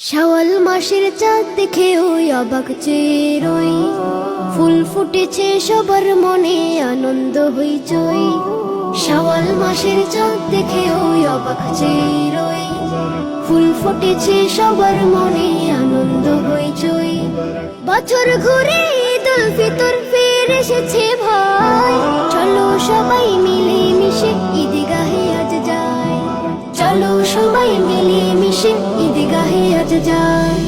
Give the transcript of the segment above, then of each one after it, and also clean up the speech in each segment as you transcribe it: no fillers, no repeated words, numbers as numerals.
শাওয়াল মাসের চাঁদ দেখে ওই অবাক চেয়ে রই, ফুল ফুটেছে সবার মনে আনন্দ হইচই। শাওয়াল মাসের চাঁদ দেখে ওই অবাক চেয়ে রই, ফুল ফুটেছে সবার মনে আনন্দ হইচই। বছর ঘুরে ঈদুল ফিতর ফির এসেছে ভাই, চলো সবাই মিলে মিশে ঈদগাহে আজ যাই। চলো সবাই মিলে মিশে ঈদগাহে আজ যাই।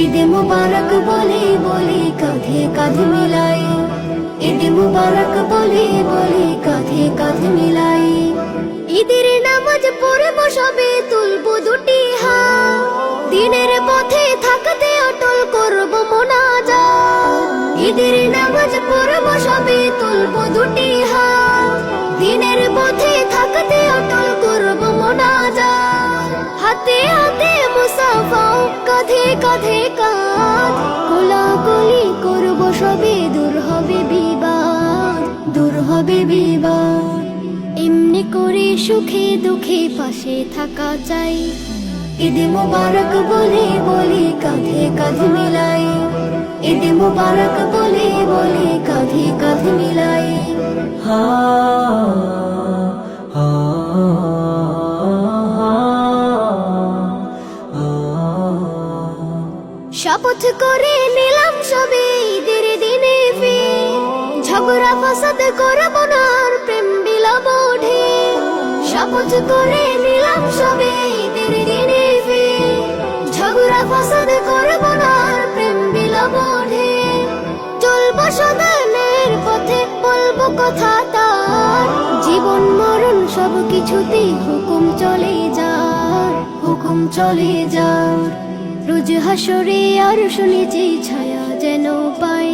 ঈদ মুবারক বলে বলে কাঁধে কাঁধ মিলাই, ঈদ মুবারক বলে বলে কাঁধে কাঁধ মিলাই। ঈদের নামাজ পড়ব সবে তুলবো দুটি হাত, দিনের পথে থাকতে অটল করব মোনাজাত। ঈদের নামাজ পড়ব সবে তুলবো দুটি হাত, দিনের পথে থাকতে অটল করব মোনাজাত। হাতে হাতে মুসাফাও কাঁধে কাঁধে কাঁধ, কোলাকুলি করব সবে দূর হবে বিবাদ, দূর হবে বিবাদ। এমনি করে সুখে দুঃখে পাশে থাকা চাই, ঈদ মুবারক বলে বলে কাঁধে কাঁধ মিলাই। ঈদ মুবারক বলে বলে কাঁধে কাঁধ মিলাই। শপথ করে নিলাম সবে ঈদের দিনে ফির, ঝগড়া ফাসাদ করব না আর প্রেম বিলাবো ঢের। শপথ করে নিলাম সবে ঈদের দিনে ফির, ঝগড়া ফাসাদ করব না আর প্রেম বিলাবো ঢের। চলবো সদানের পথে বলবো কথা তার, জীবন মরণ সব কিছুতে হুকুম চলে যার, হুকুম চলে যার। রোজ হাসরে আর শুনেছি ছায়া যেন পাই,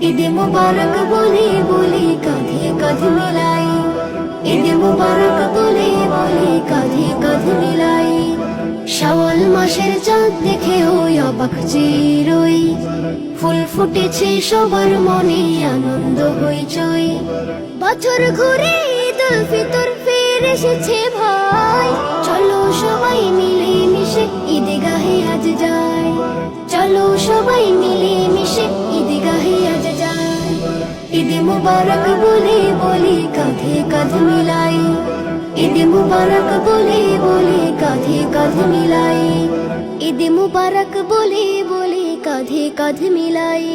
ঈদ মুবারক বলে বলে কাঁধে কাঁধ মিলাই। ঈদ মুবারক বলে বলে কাঁধে কাঁধ মিলাই। শাওয়াল মাসের চাঁদ দেখে ওই অবাক চেয়ে রই, ফুল ফুটেছে সবার মনে আনন্দ হইচই। বছর ঘুরে ঈদুল ফিতর ফির এসেছে ভাই, চলো সবাই মিলে মিশে ঈদগাহে আজ যাই। চলো সবাই মিলে মিশে ঈদগাহে আজ যাই। ঈদ মুবারক বলে বলে কাঁধে কাঁধ মিলাই, ঈদ মুবারক বলে বলে কাঁধে কাঁধ মিলাই। ঈদ মুবারক বলে বলে কাঁধে কাঁধ মিলাই।